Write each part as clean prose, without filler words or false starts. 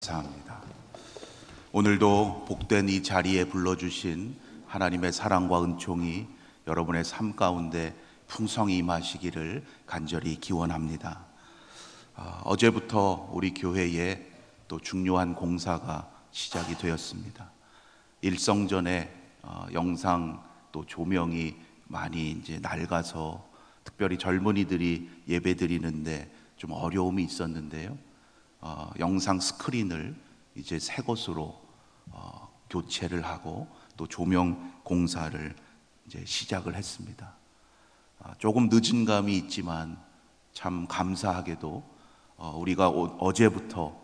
감사합니다. 오늘도 복된 이 자리에 불러주신 하나님의 사랑과 은총이 여러분의 삶 가운데 풍성히 임하시기를 간절히 기원합니다. 어제부터 우리 교회에 또 중요한 공사가 시작이 되었습니다. 일성전에 영상 또 조명이 많이 이제 낡아서 특별히 젊은이들이 예배 드리는데 좀 어려움이 있었는데요. 영상 스크린을 이제 새 것으로 교체를 하고 또 조명 공사를 이제 시작을 했습니다. 조금 늦은 감이 있지만 참 감사하게도 우리가 어제부터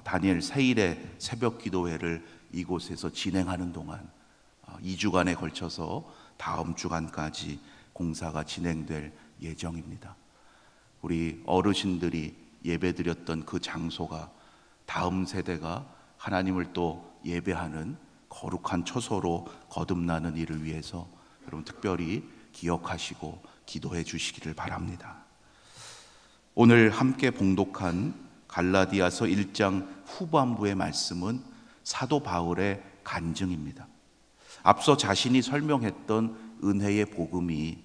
다니엘 세일의 새벽 기도회를 이곳에서 진행하는 동안 2주간에 걸쳐서 다음 주간까지 공사가 진행될 예정입니다. 우리 어르신들이 예배드렸던 그 장소가 다음 세대가 하나님을 또 예배하는 거룩한 처소로 거듭나는 일을 위해서 여러분 특별히 기억하시고 기도해 주시기를 바랍니다. 오늘 함께 봉독한 갈라디아서 1장 후반부의 말씀은 사도 바울의 간증입니다. 앞서 자신이 설명했던 은혜의 복음이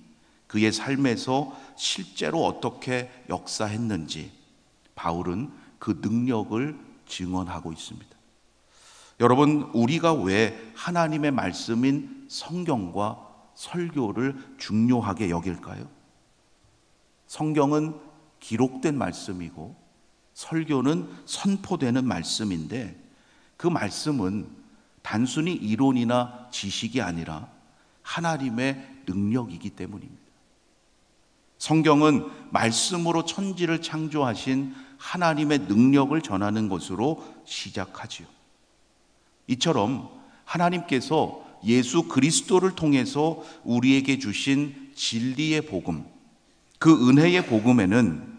그의 삶에서 실제로 어떻게 역사했는지 바울은 그 능력을 증언하고 있습니다. 여러분, 우리가 왜 하나님의 말씀인 성경과 설교를 중요하게 여길까요? 성경은 기록된 말씀이고 설교는 선포되는 말씀인데 그 말씀은 단순히 이론이나 지식이 아니라 하나님의 능력이기 때문입니다. 성경은 말씀으로 천지를 창조하신 하나님의 능력을 전하는 것으로 시작하지요. 이처럼 하나님께서 예수 그리스도를 통해서 우리에게 주신 진리의 복음, 그 은혜의 복음에는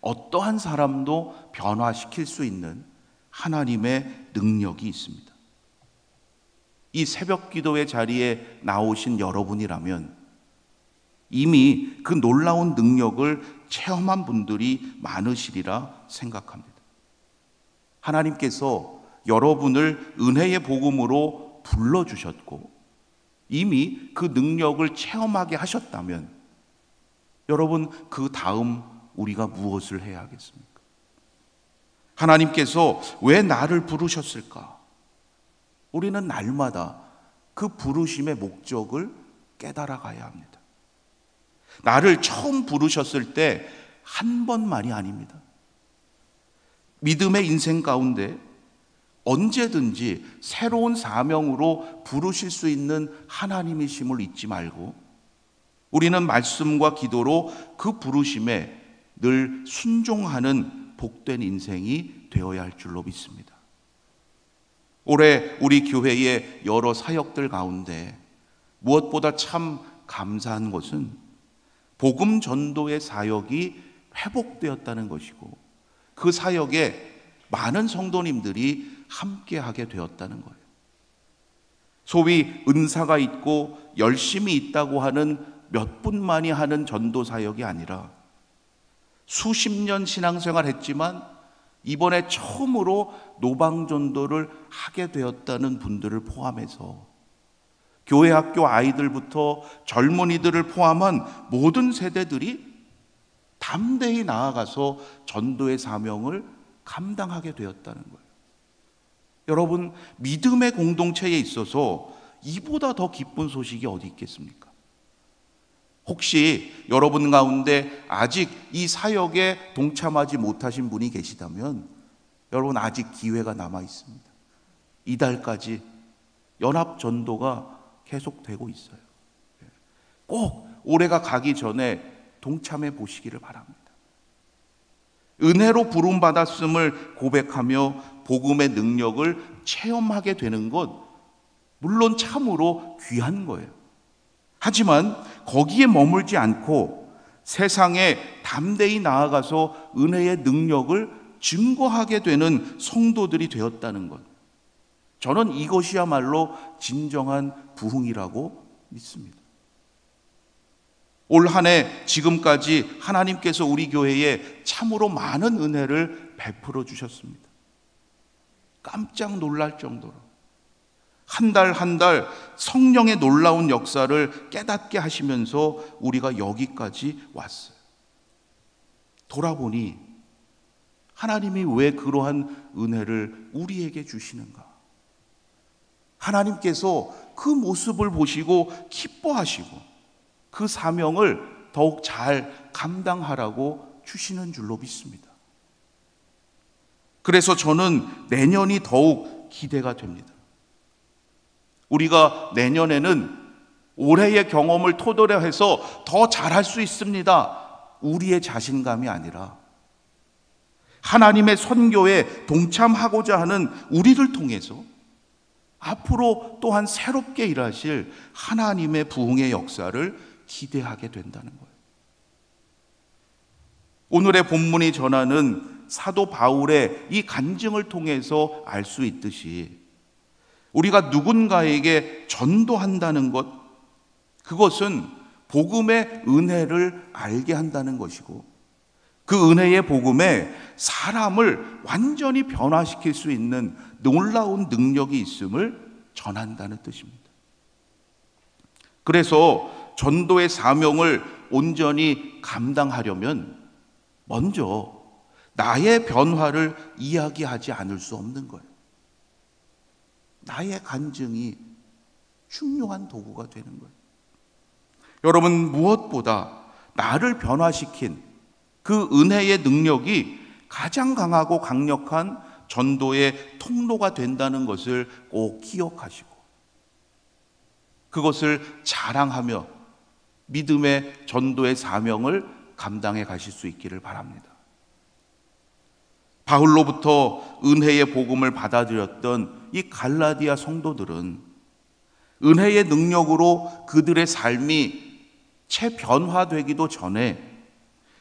어떠한 사람도 변화시킬 수 있는 하나님의 능력이 있습니다. 이 새벽 기도의 자리에 나오신 여러분이라면 이미 그 놀라운 능력을 체험한 분들이 많으시리라 생각합니다. 하나님께서 여러분을 은혜의 복음으로 불러주셨고 이미 그 능력을 체험하게 하셨다면 여러분 그 다음 우리가 무엇을 해야 하겠습니까? 하나님께서 왜 나를 부르셨을까? 우리는 날마다 그 부르심의 목적을 깨달아 가야 합니다. 나를 처음 부르셨을 때 한 번만이 아닙니다. 믿음의 인생 가운데 언제든지 새로운 사명으로 부르실 수 있는 하나님이심을 잊지 말고 우리는 말씀과 기도로 그 부르심에 늘 순종하는 복된 인생이 되어야 할 줄로 믿습니다. 올해 우리 교회의 여러 사역들 가운데 무엇보다 참 감사한 것은 복음 전도의 사역이 회복되었다는 것이고 그 사역에 많은 성도님들이 함께하게 되었다는 거예요. 소위 은사가 있고 열심히 있다고 하는 몇 분만이 하는 전도 사역이 아니라 수십 년 신앙생활 했지만 이번에 처음으로 노방전도를 하게 되었다는 분들을 포함해서 교회 학교 아이들부터 젊은이들을 포함한 모든 세대들이 담대히 나아가서 전도의 사명을 감당하게 되었다는 거예요. 여러분, 믿음의 공동체에 있어서 이보다 더 기쁜 소식이 어디 있겠습니까? 혹시 여러분 가운데 아직 이 사역에 동참하지 못하신 분이 계시다면 여러분 아직 기회가 남아 있습니다. 이달까지 연합 전도가 계속되고 있어요. 꼭 올해가 가기 전에 동참해 보시기를 바랍니다. 은혜로 부름받았음을 고백하며 복음의 능력을 체험하게 되는 것 물론 참으로 귀한 거예요. 하지만 거기에 머물지 않고 세상에 담대히 나아가서 은혜의 능력을 증거하게 되는 성도들이 되었다는 것, 저는 이것이야말로 진정한 부흥이라고 믿습니다. 올 한 해 지금까지 하나님께서 우리 교회에 참으로 많은 은혜를 베풀어 주셨습니다. 깜짝 놀랄 정도로 한 달 한 달 성령의 놀라운 역사를 깨닫게 하시면서 우리가 여기까지 왔어요. 돌아보니 하나님이 왜 그러한 은혜를 우리에게 주시는가? 하나님께서 그 모습을 보시고 기뻐하시고 그 사명을 더욱 잘 감당하라고 주시는 줄로 믿습니다. 그래서 저는 내년이 더욱 기대가 됩니다. 우리가 내년에는 올해의 경험을 토대로 해서 더 잘할 수 있습니다. 우리의 자신감이 아니라 하나님의 선교에 동참하고자 하는 우리를 통해서 앞으로 또한 새롭게 일하실 하나님의 부흥의 역사를 기대하게 된다는 거예요. 오늘의 본문이 전하는 사도 바울의 이 간증을 통해서 알 수 있듯이 우리가 누군가에게 전도한다는 것, 그것은 복음의 은혜를 알게 한다는 것이고 그 은혜의 복음에 사람을 완전히 변화시킬 수 있는 놀라운 능력이 있음을 전한다는 뜻입니다. 그래서 전도의 사명을 온전히 감당하려면 먼저 나의 변화를 이야기하지 않을 수 없는 거예요. 나의 간증이 중요한 도구가 되는 거예요. 여러분, 무엇보다 나를 변화시킨 그 은혜의 능력이 가장 강하고 강력한 전도의 통로가 된다는 것을 꼭 기억하시고 그것을 자랑하며 믿음의 전도의 사명을 감당해 가실 수 있기를 바랍니다. 바울로부터 은혜의 복음을 받아들였던 이 갈라디아 성도들은 은혜의 능력으로 그들의 삶이 채 변화되기도 전에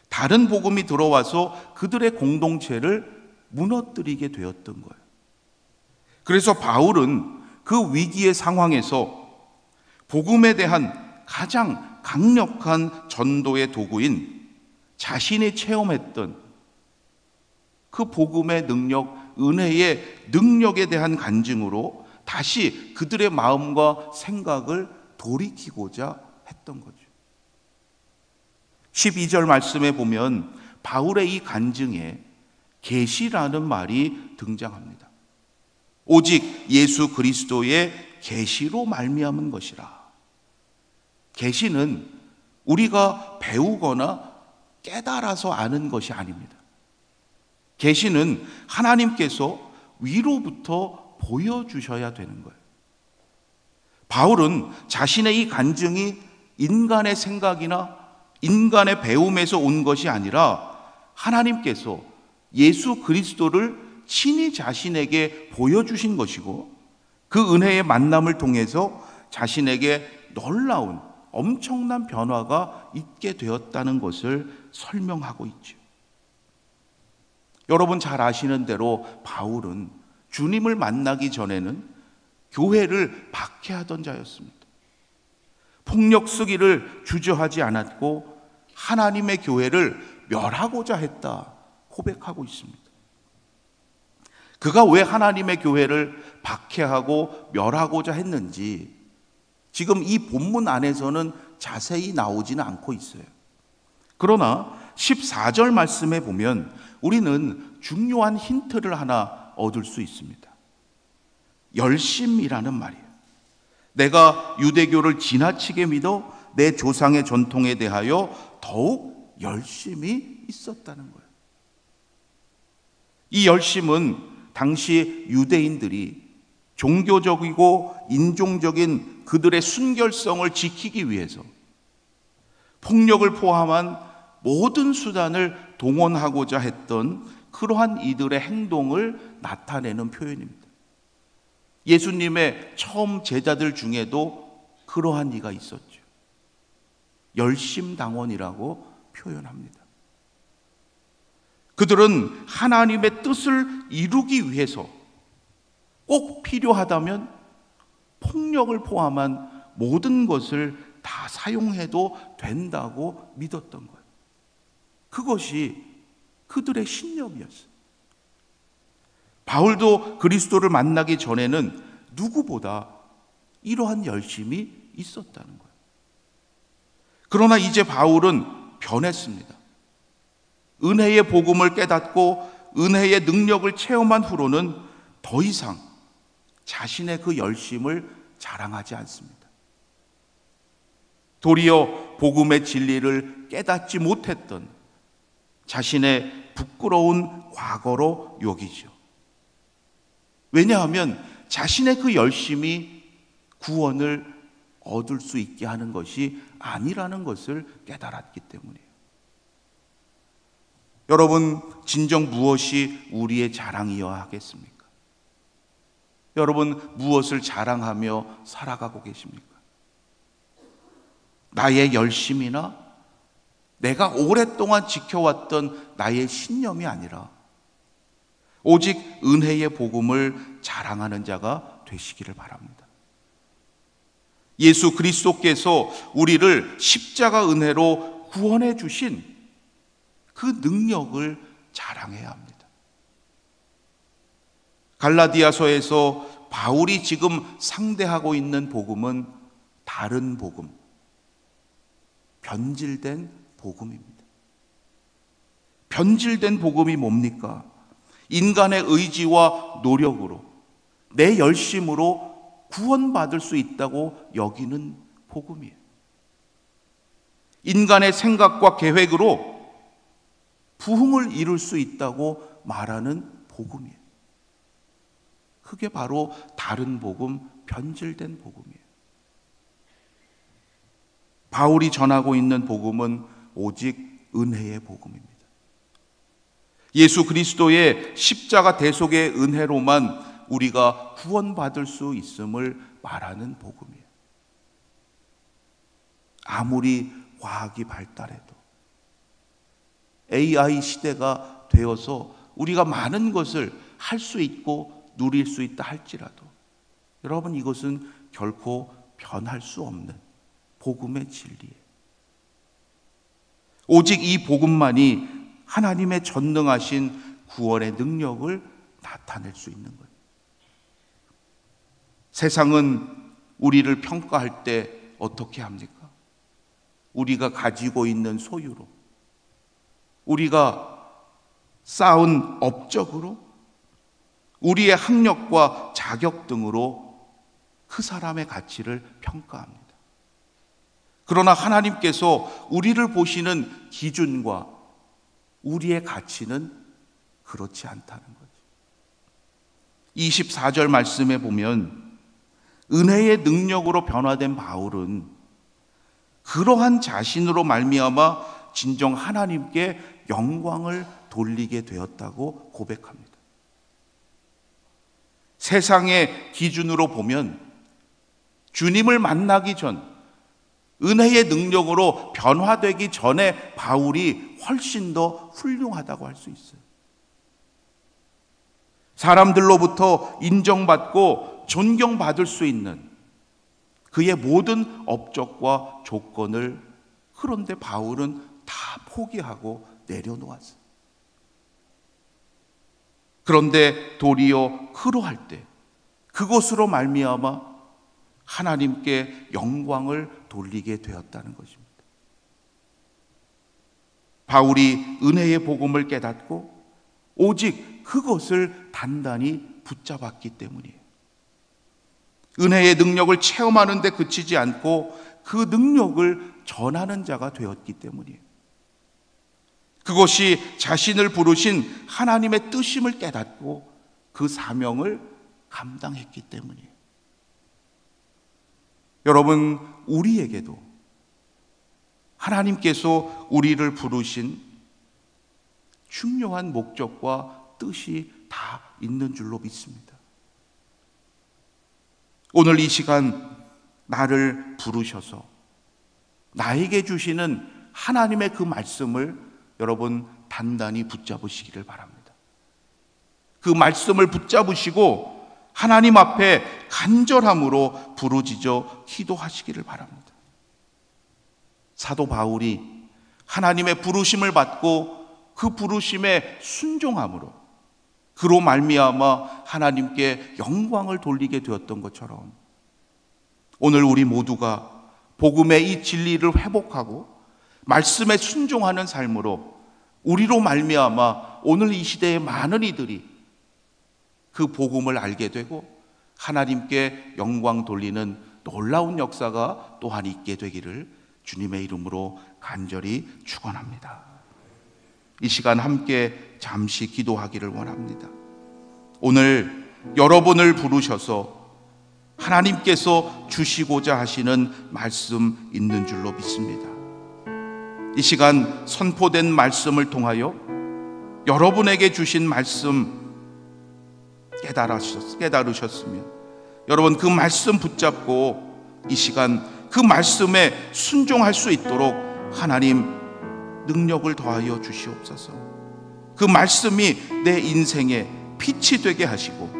다른 복음이 들어와서 그들의 공동체를 무너뜨리게 되었던 거예요. 그래서 바울은 그 위기의 상황에서 복음에 대한 가장 강력한 전도의 도구인 자신이 체험했던 그 복음의 능력, 은혜의 능력에 대한 간증으로 다시 그들의 마음과 생각을 돌이키고자 했던 거죠. 12절 말씀에 보면 바울의 이 간증에 계시라는 말이 등장합니다. 오직 예수 그리스도의 계시로 말미암은 것이라. 계시는 우리가 배우거나 깨달아서 아는 것이 아닙니다. 계시는 하나님께서 위로부터 보여주셔야 되는 거예요. 바울은 자신의 이 간증이 인간의 생각이나 인간의 배움에서 온 것이 아니라 하나님께서 예수 그리스도를 친히 자신에게 보여주신 것이고 그 은혜의 만남을 통해서 자신에게 놀라운 엄청난 변화가 있게 되었다는 것을 설명하고 있죠. 여러분 잘 아시는 대로 바울은 주님을 만나기 전에는 교회를 박해하던 자였습니다. 폭력 쓰기를 주저하지 않았고 하나님의 교회를 멸하고자 했다 고백하고 있습니다. 그가 왜 하나님의 교회를 박해하고 멸하고자 했는지 지금 이 본문 안에서는 자세히 나오지는 않고 있어요. 그러나 14절 말씀에 보면 우리는 중요한 힌트를 하나 얻을 수 있습니다. 열심이라는 말이에요. 내가 유대교를 지나치게 믿어 내 조상의 전통에 대하여 더욱 열심히 있었다는 거예요. 이 열심은 당시 유대인들이 종교적이고 인종적인 그들의 순결성을 지키기 위해서 폭력을 포함한 모든 수단을 동원하고자 했던 그러한 이들의 행동을 나타내는 표현입니다. 예수님의 처음 제자들 중에도 그러한 이가 있었죠. 열심당원이라고 표현합니다. 그들은 하나님의 뜻을 이루기 위해서 꼭 필요하다면 폭력을 포함한 모든 것을 다 사용해도 된다고 믿었던 거예요. 그것이 그들의 신념이었어요. 바울도 그리스도를 만나기 전에는 누구보다 이러한 열심이 있었다는 거예요. 그러나 이제 바울은 변했습니다. 은혜의 복음을 깨닫고 은혜의 능력을 체험한 후로는 더 이상 자신의 그 열심을 자랑하지 않습니다. 도리어 복음의 진리를 깨닫지 못했던 자신의 부끄러운 과거로 여기죠. 왜냐하면 자신의 그 열심이 구원을 얻을 수 있게 하는 것이 아니라는 것을 깨달았기 때문이에요. 여러분, 진정 무엇이 우리의 자랑이어야 하겠습니까? 여러분, 무엇을 자랑하며 살아가고 계십니까? 나의 열심이나 내가 오랫동안 지켜왔던 나의 신념이 아니라 오직 은혜의 복음을 자랑하는 자가 되시기를 바랍니다. 예수 그리스도께서 우리를 십자가 은혜로 구원해 주신 그 능력을 자랑해야 합니다. 갈라디아서에서 바울이 지금 상대하고 있는 복음은 다른 복음, 변질된 복음입니다. 변질된 복음이 뭡니까? 인간의 의지와 노력으로, 내 열심으로 구원받을 수 있다고 여기는 복음이에요. 인간의 생각과 계획으로 부흥을 이룰 수 있다고 말하는 복음이에요. 그게 바로 다른 복음, 변질된 복음이에요. 바울이 전하고 있는 복음은 오직 은혜의 복음입니다. 예수 그리스도의 십자가 대속의 은혜로만 우리가 구원받을 수 있음을 말하는 복음이에요. 아무리 과학이 발달해도 AI 시대가 되어서 우리가 많은 것을 할 수 있고 누릴 수 있다 할지라도 여러분, 이것은 결코 변할 수 없는 복음의 진리예요. 오직 이 복음만이 하나님의 전능하신 구원의 능력을 나타낼 수 있는 거예요. 세상은 우리를 평가할 때 어떻게 합니까? 우리가 가지고 있는 소유로, 우리가 쌓은 업적으로, 우리의 학력과 자격 등으로 그 사람의 가치를 평가합니다. 그러나 하나님께서 우리를 보시는 기준과 우리의 가치는 그렇지 않다는 거죠. 24절 말씀에 보면 은혜의 능력으로 변화된 바울은 그러한 자신으로 말미암아 진정 하나님께 영광을 돌리게 되었다고 고백합니다. 세상의 기준으로 보면 주님을 만나기 전, 은혜의 능력으로 변화되기 전에 바울이 훨씬 더 훌륭하다고 할 수 있어요. 사람들로부터 인정받고 존경받을 수 있는 그의 모든 업적과 조건을, 그런데 바울은 다 포기하고 내려놓았어요. 그런데 도리어 그러할 때 그것으로 말미암아 하나님께 영광을 돌리게 되었다는 것입니다. 바울이 은혜의 복음을 깨닫고 오직 그것을 단단히 붙잡았기 때문이에요. 은혜의 능력을 체험하는 데 그치지 않고 그 능력을 전하는 자가 되었기 때문이에요. 그것이 자신을 부르신 하나님의 뜻임을 깨닫고 그 사명을 감당했기 때문이에요. 여러분, 우리에게도 하나님께서 우리를 부르신 중요한 목적과 뜻이 다 있는 줄로 믿습니다. 오늘 이 시간 나를 부르셔서 나에게 주시는 하나님의 그 말씀을 여러분 단단히 붙잡으시기를 바랍니다. 그 말씀을 붙잡으시고 하나님 앞에 간절함으로 부르짖어 기도하시기를 바랍니다. 사도 바울이 하나님의 부르심을 받고 그 부르심에 순종함으로 그로 말미암아 하나님께 영광을 돌리게 되었던 것처럼 오늘 우리 모두가 복음의 이 진리를 회복하고 말씀에 순종하는 삶으로 우리로 말미암아 오늘 이 시대의 많은 이들이 그 복음을 알게 되고 하나님께 영광 돌리는 놀라운 역사가 또한 있게 되기를 주님의 이름으로 간절히 축원합니다. 이 시간 함께 잠시 기도하기를 원합니다. 오늘 여러분을 부르셔서 하나님께서 주시고자 하시는 말씀 있는 줄로 믿습니다. 이 시간 선포된 말씀을 통하여 여러분에게 주신 말씀 깨달으셨으면 여러분 그 말씀 붙잡고 이 시간 그 말씀에 순종할 수 있도록 하나님 능력을 더하여 주시옵소서. 그 말씀이 내 인생에 빛이 되게 하시고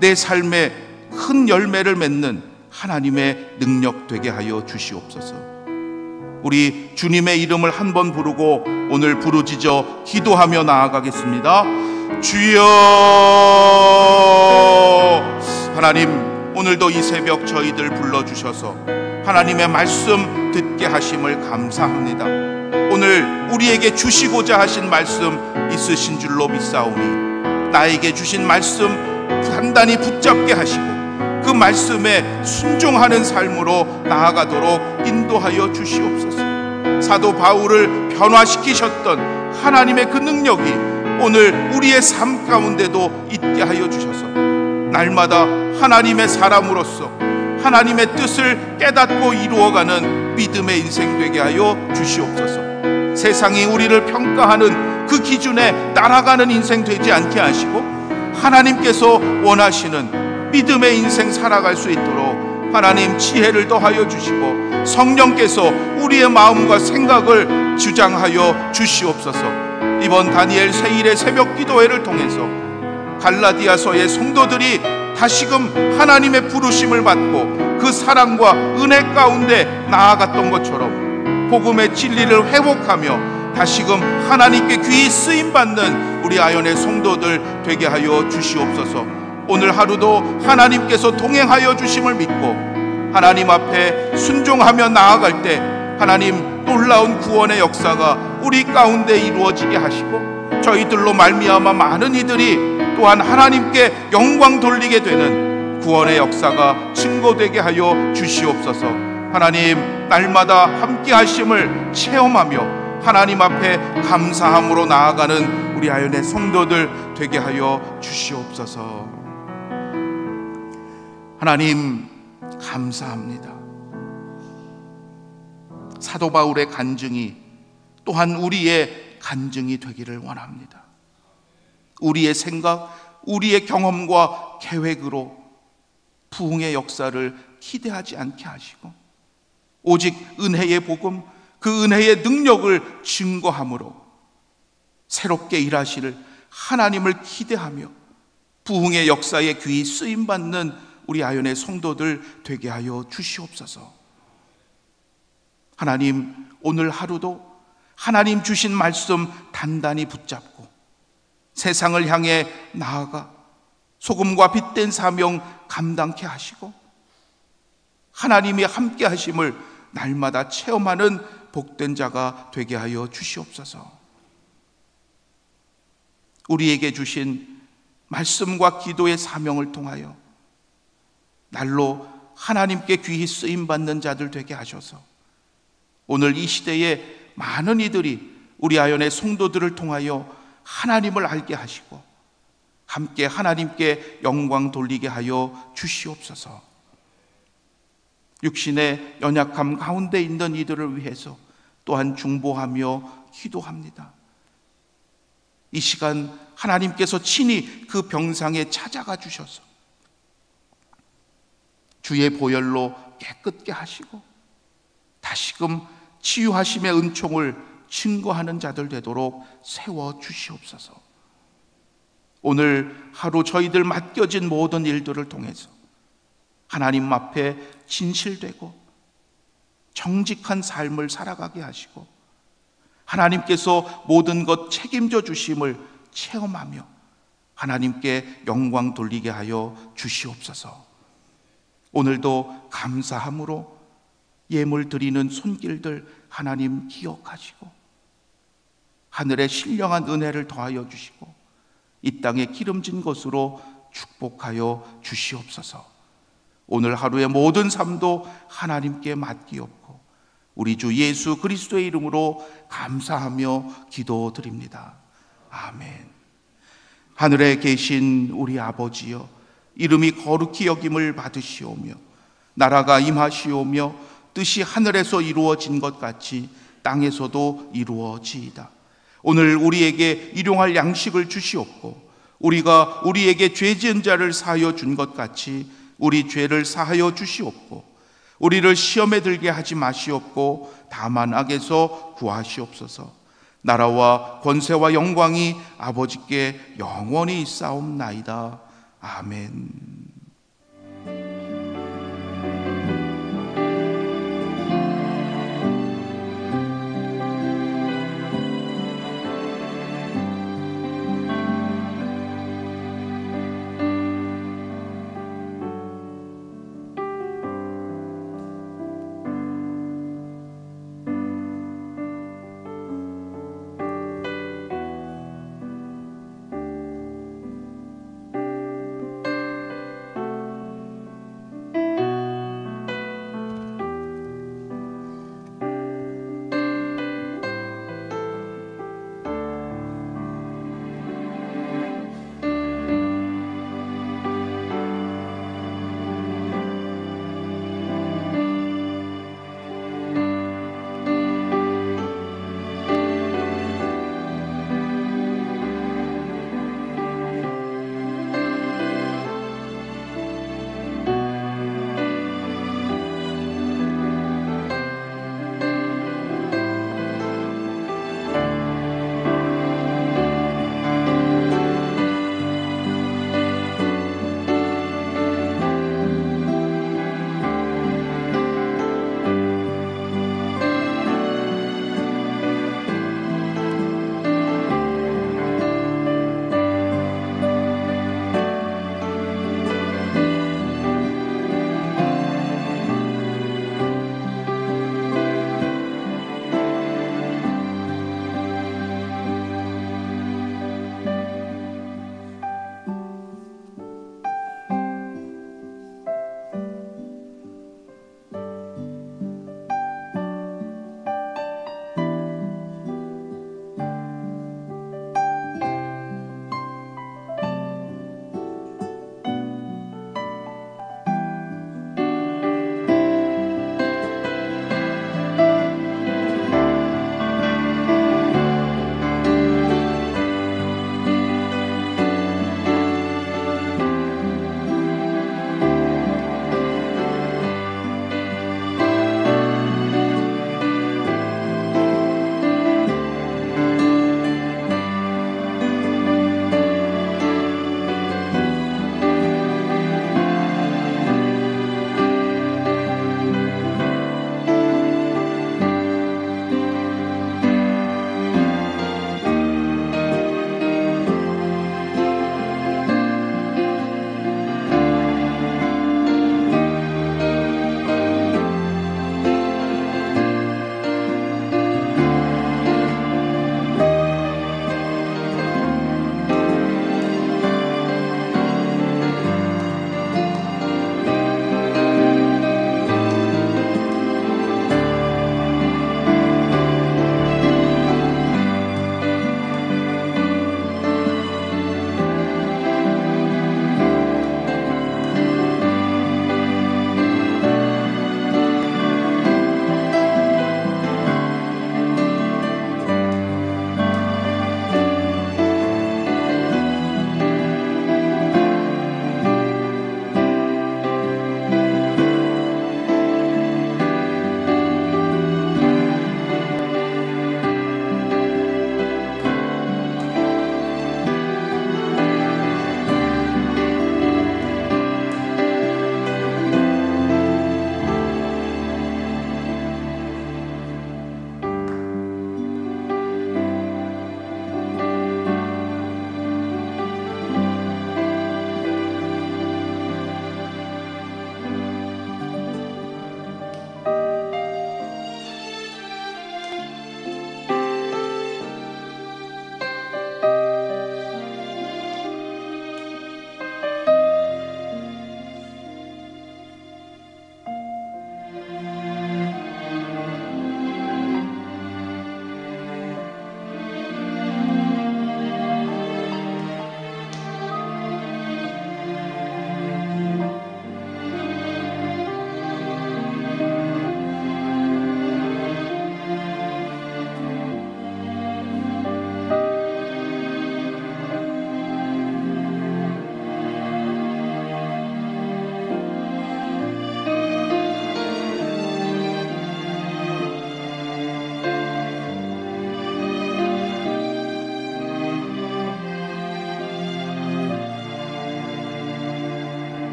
내 삶에 큰 열매를 맺는 하나님의 능력 되게 하여 주시옵소서. 우리 주님의 이름을 한 번 부르고 오늘 부르짖어 기도하며 나아가겠습니다. 주여. 하나님, 오늘도 이 새벽 저희들 불러주셔서 하나님의 말씀 듣게 하심을 감사합니다. 오늘 우리에게 주시고자 하신 말씀 있으신 줄로 믿사오니 나에게 주신 말씀 단단히 붙잡게 하시고 그 말씀에 순종하는 삶으로 나아가도록 인도하여 주시옵소서. 사도 바울을 변화시키셨던 하나님의 그 능력이 오늘 우리의 삶 가운데도 있게 하여 주셔서 날마다 하나님의 사람으로서 하나님의 뜻을 깨닫고 이루어가는 믿음의 인생 되게 하여 주시옵소서. 세상이 우리를 평가하는 그 기준에 따라가는 인생 되지 않게 하시고 하나님께서 원하시는 믿음의 인생 살아갈 수 있도록 하나님 지혜를 더하여 주시고 성령께서 우리의 마음과 생각을 주장하여 주시옵소서. 이번 다니엘 세일의 새벽 기도회를 통해서 갈라디아서의 성도들이 다시금 하나님의 부르심을 받고 그 사랑과 은혜 가운데 나아갔던 것처럼 복음의 진리를 회복하며 다시금 하나님께 귀히 쓰임받는 우리 아연의 성도들 되게 하여 주시옵소서. 오늘 하루도 하나님께서 동행하여 주심을 믿고 하나님 앞에 순종하며 나아갈 때 하나님 놀라운 구원의 역사가 우리 가운데 이루어지게 하시고 저희들로 말미암아 많은 이들이 또한 하나님께 영광 돌리게 되는 구원의 역사가 증거되게 하여 주시옵소서. 하나님 날마다 함께 하심을 체험하며 하나님 앞에 감사함으로 나아가는 우리 아연의 성도들 되게 하여 주시옵소서. 하나님 감사합니다. 사도 바울의 간증이 또한 우리의 간증이 되기를 원합니다. 우리의 생각, 우리의 경험과 계획으로 부흥의 역사를 기대하지 않게 하시고 오직 은혜의 복음, 그 은혜의 능력을 증거함으로 새롭게 일하실 하나님을 기대하며 부흥의 역사에 귀히 쓰임받는 우리 아연의 성도들 되게 하여 주시옵소서. 하나님 오늘 하루도 하나님 주신 말씀 단단히 붙잡고 세상을 향해 나아가 소금과 빛된 사명 감당케 하시고 하나님이 함께 하심을 날마다 체험하는 복된 자가 되게 하여 주시옵소서. 우리에게 주신 말씀과 기도의 사명을 통하여 날로 하나님께 귀히 쓰임받는 자들 되게 하셔서 오늘 이 시대에 많은 이들이 우리 아연의 성도들을 통하여 하나님을 알게 하시고 함께 하나님께 영광 돌리게 하여 주시옵소서. 육신의 연약함 가운데 있는 이들을 위해서 또한 중보하며 기도합니다. 이 시간 하나님께서 친히 그 병상에 찾아가 주셔서 주의 보혈로 깨끗게 하시고 다시금 치유하심의 은총을 증거하는 자들 되도록 세워 주시옵소서. 오늘 하루 저희들 맡겨진 모든 일들을 통해서 하나님 앞에 진실되고 정직한 삶을 살아가게 하시고 하나님께서 모든 것 책임져 주심을 체험하며 하나님께 영광 돌리게 하여 주시옵소서. 오늘도 감사함으로 예물 드리는 손길들 하나님 기억하시고 하늘의 신령한 은혜를 더하여 주시고 이 땅에 기름진 것으로 축복하여 주시옵소서. 오늘 하루의 모든 삶도 하나님께 맡기옵고 우리 주 예수 그리스도의 이름으로 감사하며 기도드립니다. 아멘. 하늘에 계신 우리 아버지여, 이름이 거룩히 여김을 받으시오며 나라가 임하시오며 뜻이 하늘에서 이루어진 것 같이 땅에서도 이루어지이다. 오늘 우리에게 일용할 양식을 주시옵고 우리가 우리에게 죄 지은 자를 사하여 준 것 같이 우리 죄를 사하여 주시옵고 우리를 시험에 들게 하지 마시옵고 다만 악에서 구하시옵소서. 나라와 권세와 영광이 아버지께 영원히 있사옵나이다. 아멘.